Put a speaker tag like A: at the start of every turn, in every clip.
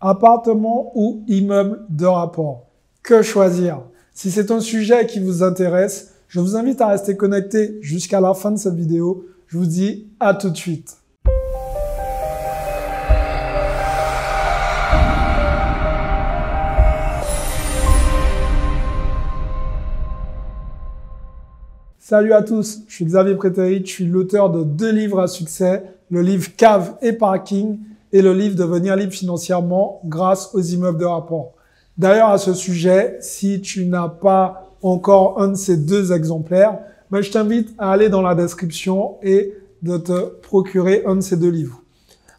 A: Appartement ou immeuble de rapport? Que choisir? Si c'est un sujet qui vous intéresse, je vous invite à rester connecté jusqu'à la fin de cette vidéo. Je vous dis à tout de suite. Salut à tous, je suis Xavier Prétérit, je suis l'auteur de 2 livres à succès, le livre Cave et Parking et le livre Devenir libre financièrement grâce aux immeubles de rapport. D'ailleurs, à ce sujet, si tu n'as pas encore un de ces 2 exemplaires, je t'invite à aller dans la description et de te procurer un de ces 2 livres.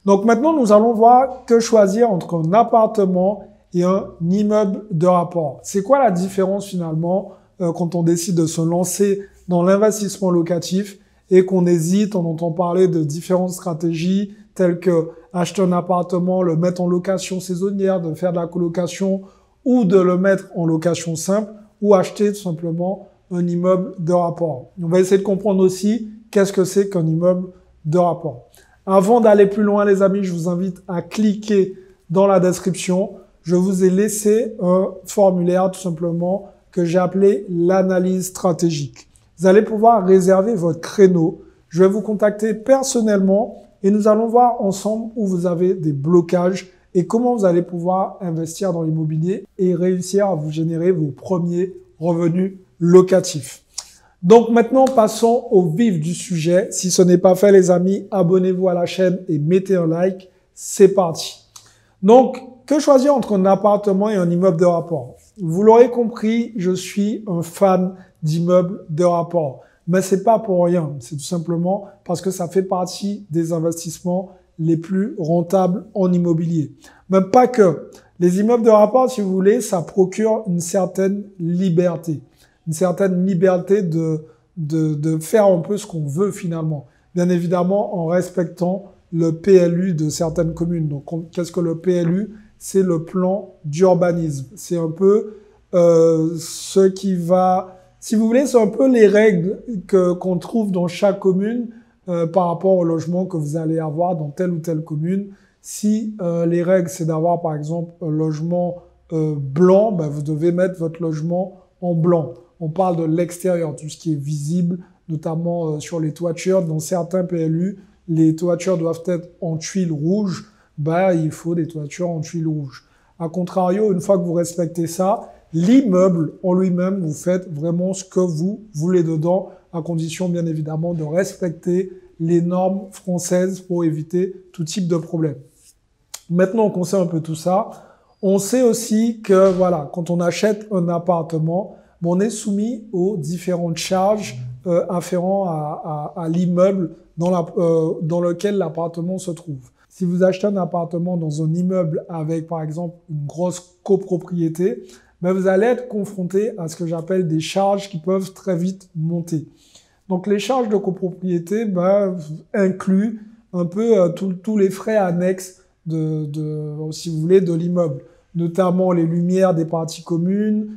A: Donc maintenant, nous allons voir que choisir entre un appartement et un immeuble de rapport. C'est quoi la différence finalement quand on décide de se lancer dans l'investissement locatif et qu'on hésite, on entend parler de différentes stratégies telles que acheter un appartement, le mettre en location saisonnière, de faire de la colocation ou de le mettre en location simple ou acheter tout simplement un immeuble de rapport. On va essayer de comprendre aussi qu'est-ce que c'est qu'un immeuble de rapport. Avant d'aller plus loin les amis, je vous invite à cliquer dans la description. Je vous ai laissé un formulaire tout simplement que j'ai appelé l'analyse stratégique. Vous allez pouvoir réserver votre créneau. Je vais vous contacter personnellement et nous allons voir ensemble où vous avez des blocages et comment vous allez pouvoir investir dans l'immobilier et réussir à vous générer vos premiers revenus locatifs. Donc maintenant, passons au vif du sujet. Si ce n'est pas fait les amis, abonnez-vous à la chaîne et mettez un like. C'est parti. Donc, que choisir entre un appartement et un immeuble de rapport? Vous l'aurez compris, je suis un fan d'immeubles de rapport. Mais c'est pas pour rien. C'est tout simplement parce que ça fait partie des investissements les plus rentables en immobilier. Même pas que. Les immeubles de rapport, si vous voulez, ça procure une certaine liberté. Une certaine liberté de faire un peu ce qu'on veut finalement. Bien évidemment, en respectant le PLU de certaines communes. Donc, qu'est-ce que le PLU? C'est le plan d'urbanisme. C'est un peu ce qui va... Si vous voulez, c'est un peu les règles qu'on trouve dans chaque commune par rapport au logement que vous allez avoir dans telle ou telle commune. Si les règles, c'est d'avoir par exemple un logement blanc, vous devez mettre votre logement en blanc. On parle de l'extérieur, tout ce qui est visible, notamment sur les toitures. Dans certains PLU, les toitures doivent être en tuiles rouges. Il faut des toitures en tuiles rouges. A contrario, une fois que vous respectez ça, l'immeuble en lui-même, vous faites vraiment ce que vous voulez dedans, à condition bien évidemment de respecter les normes françaises pour éviter tout type de problème. Maintenant qu'on sait un peu tout ça, on sait aussi que voilà, quand on achète un appartement, on est soumis aux différentes charges afférentes à l'immeuble dans lequel l'appartement se trouve. Si vous achetez un appartement dans un immeuble avec, par exemple, une grosse copropriété, vous allez être confronté à ce que j'appelle des charges qui peuvent très vite monter. Donc, les charges de copropriété incluent un peu tous les frais annexes si vous voulez, de l'immeuble, notamment les lumières des parties communes,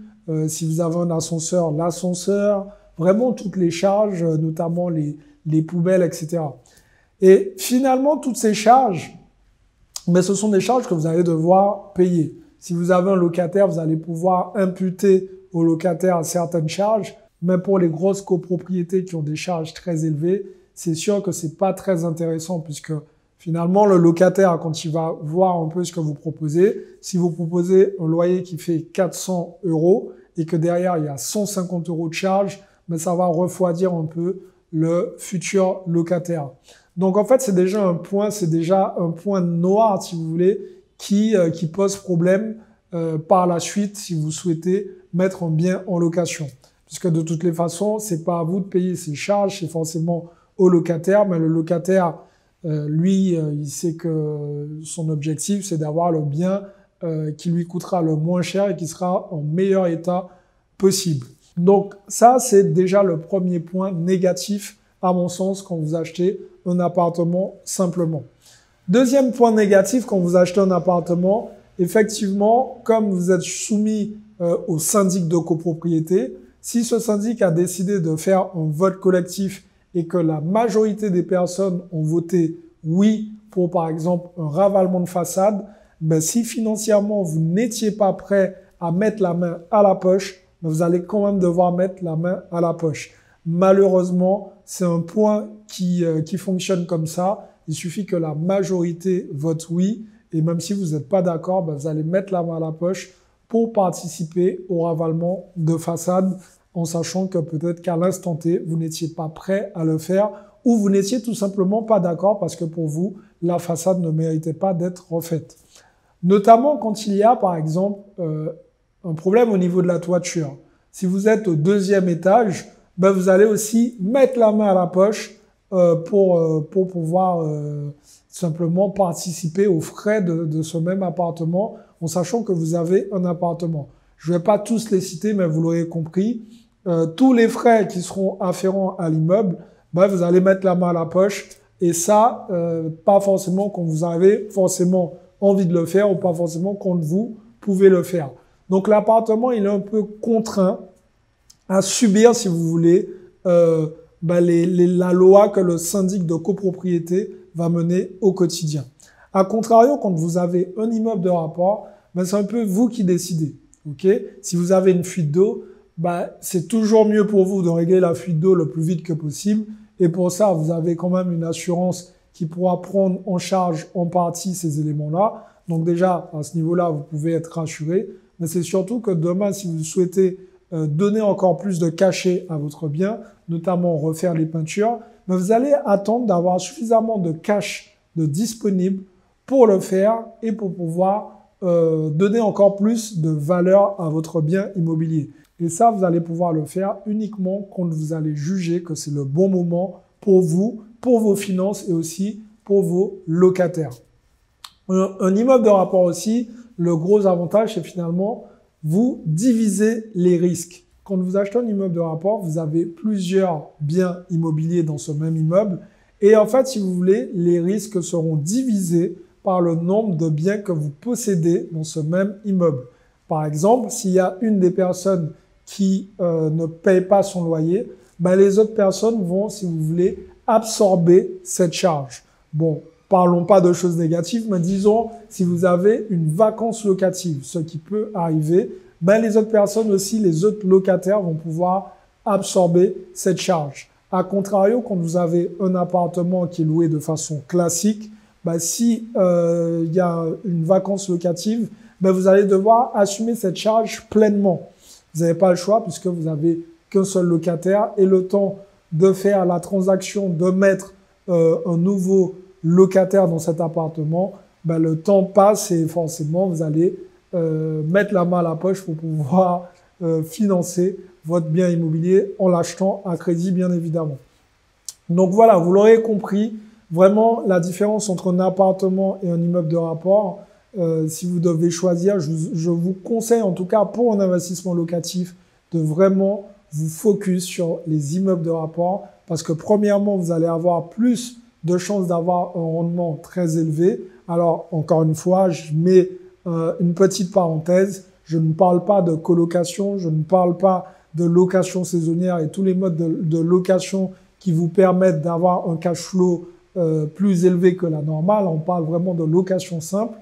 A: si vous avez un ascenseur, l'ascenseur, vraiment toutes les charges, notamment les poubelles, etc. Et finalement, toutes ces charges, ce sont des charges que vous allez devoir payer. Si vous avez un locataire, vous allez pouvoir imputer au locataire certaines charges. Mais pour les grosses copropriétés qui ont des charges très élevées, c'est sûr que c'est pas très intéressant puisque finalement, le locataire, quand il va voir un peu ce que vous proposez, si vous proposez un loyer qui fait 400 € et que derrière, il y a 150 € de charges, ça va refroidir un peu le futur locataire. Donc, en fait, c'est déjà un point noir, si vous voulez, qui pose problème par la suite si vous souhaitez mettre un bien en location. Puisque de toutes les façons, c'est pas à vous de payer ces charges, c'est forcément au locataire, mais le locataire, lui, il sait que son objectif, c'est d'avoir le bien qui lui coûtera le moins cher et qui sera en meilleur état possible. Donc ça, c'est déjà le premier point négatif à mon sens quand vous achetez un appartement simplement. Deuxième point négatif quand vous achetez un appartement, effectivement, comme vous êtes soumis au syndic de copropriété, si ce syndic a décidé de faire un vote collectif et que la majorité des personnes ont voté oui pour, par exemple, un ravalement de façade, ben, si financièrement vous n'étiez pas prêt à mettre la main à la poche, ben, vous allez quand même devoir mettre la main à la poche. Malheureusement, c'est un point qui fonctionne comme ça. Il suffit que la majorité vote oui. Et même si vous n'êtes pas d'accord, ben, vous allez mettre la main à la poche pour participer au ravalement de façade en sachant que peut-être qu'à l'instant T, vous n'étiez pas prêt à le faire ou vous n'étiez tout simplement pas d'accord parce que pour vous, la façade ne méritait pas d'être refaite. Notamment quand il y a, par exemple, un problème au niveau de la toiture. Si vous êtes au 2e étage, ben vous allez aussi mettre la main à la poche pour pouvoir simplement participer aux frais de ce même appartement en sachant que vous avez un appartement. Je ne vais pas tous les citer, mais vous l'aurez compris. Tous les frais qui seront afférents à l'immeuble, ben, vous allez mettre la main à la poche. Et ça, pas forcément quand vous avez forcément envie de le faire ou pas forcément quand vous pouvez le faire. Donc l'appartement, il est un peu contraint à subir, si vous voulez, ben, la loi que le syndic de copropriété va mener au quotidien. A contrario, quand vous avez un immeuble de rapport, ben, c'est un peu vous qui décidez. Okay? Si vous avez une fuite d'eau, ben, c'est toujours mieux pour vous de régler la fuite d'eau le plus vite que possible. Et pour ça, vous avez quand même une assurance qui pourra prendre en charge en partie ces éléments-là. Donc déjà, à ce niveau-là, vous pouvez être rassuré. Mais c'est surtout que demain, si vous souhaitez donner encore plus de cachet à votre bien, notamment refaire les peintures, mais vous allez attendre d'avoir suffisamment de cash de disponible pour le faire et pour pouvoir donner encore plus de valeur à votre bien immobilier. Et ça, vous allez pouvoir le faire uniquement quand vous allez juger que c'est le bon moment pour vous, pour vos finances et aussi pour vos locataires. Un immeuble de rapport aussi, le gros avantage, c'est finalement vous divisez les risques. Quand vous achetez un immeuble de rapport, vous avez plusieurs biens immobiliers dans ce même immeuble. Et en fait, si vous voulez, les risques seront divisés par le nombre de biens que vous possédez dans ce même immeuble. Par exemple, s'il y a une des personnes qui ne paye pas son loyer, ben les autres personnes vont, si vous voulez, absorber cette charge. Bon, parlons pas de choses négatives, mais disons, si vous avez une vacance locative, ce qui peut arriver, ben les autres personnes aussi, les autres locataires vont pouvoir absorber cette charge. A contrario, quand vous avez un appartement qui est loué de façon classique, ben si y a une vacance locative, ben vous allez devoir assumer cette charge pleinement. Vous n'avez pas le choix puisque vous n'avez qu'un seul locataire et le temps de faire la transaction, de mettre un nouveau locataire dans cet appartement, ben le temps passe et forcément vous allez mettre la main à la poche pour pouvoir financer votre bien immobilier en l'achetant à crédit bien évidemment. Donc voilà, vous l'aurez compris, vraiment la différence entre un appartement et un immeuble de rapport. Si vous devez choisir, je vous conseille en tout cas pour un investissement locatif de vraiment vous focus sur les immeubles de rapport parce que premièrement, vous allez avoir plus de chances d'avoir un rendement très élevé. Alors, encore une fois, je mets une petite parenthèse. Je ne parle pas de colocation, je ne parle pas de location saisonnière et tous les modes de location qui vous permettent d'avoir un cash flow plus élevé que la normale. On parle vraiment de location simple.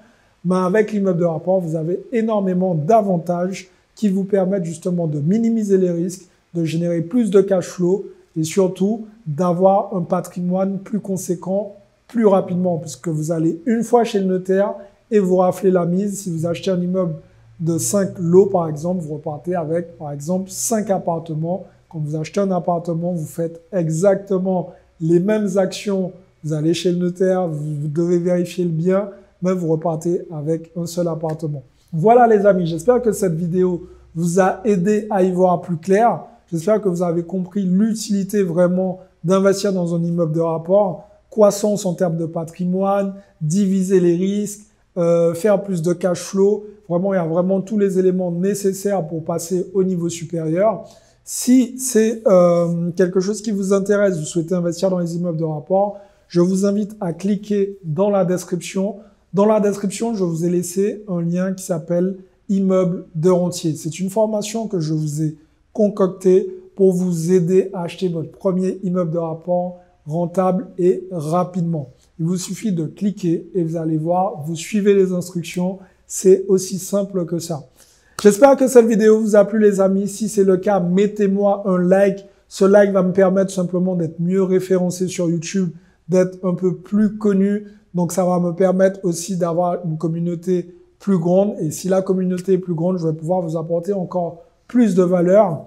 A: Mais avec l'immeuble de rapport, vous avez énormément d'avantages qui vous permettent justement de minimiser les risques, de générer plus de cash flow et surtout d'avoir un patrimoine plus conséquent plus rapidement puisque vous allez une fois chez le notaire et vous raflez la mise. Si vous achetez un immeuble de 5 lots par exemple, vous repartez avec par exemple 5 appartements. Quand vous achetez un appartement, vous faites exactement les mêmes actions. Vous allez chez le notaire, vous devez vérifier le bien, mais vous repartez avec un seul appartement. Voilà les amis, j'espère que cette vidéo vous a aidé à y voir plus clair. J'espère que vous avez compris l'utilité vraiment d'investir dans un immeuble de rapport, croissance en termes de patrimoine, diviser les risques, faire plus de cash flow. Vraiment, il y a vraiment tous les éléments nécessaires pour passer au niveau supérieur. Si c'est quelque chose qui vous intéresse, vous souhaitez investir dans les immeubles de rapport, je vous invite à cliquer dans la description. Dans la description, je vous ai laissé un lien qui s'appelle Immeuble de rentier. C'est une formation que je vous ai concoctée pour vous aider à acheter votre premier immeuble de rapport rentable et rapidement. Il vous suffit de cliquer et vous allez voir, vous suivez les instructions. C'est aussi simple que ça. J'espère que cette vidéo vous a plu les amis. Si c'est le cas, mettez-moi un like. Ce like va me permettre simplement d'être mieux référencé sur YouTube, d'être un peu plus connu. Donc ça va me permettre aussi d'avoir une communauté plus grande. Et si la communauté est plus grande, je vais pouvoir vous apporter encore plus de valeur.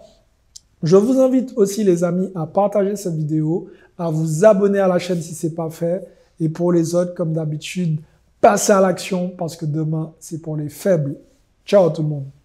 A: Je vous invite aussi les amis à partager cette vidéo, à vous abonner à la chaîne si ce n'est pas fait. Et pour les autres, comme d'habitude, passez à l'action parce que demain, c'est pour les faibles. Ciao tout le monde.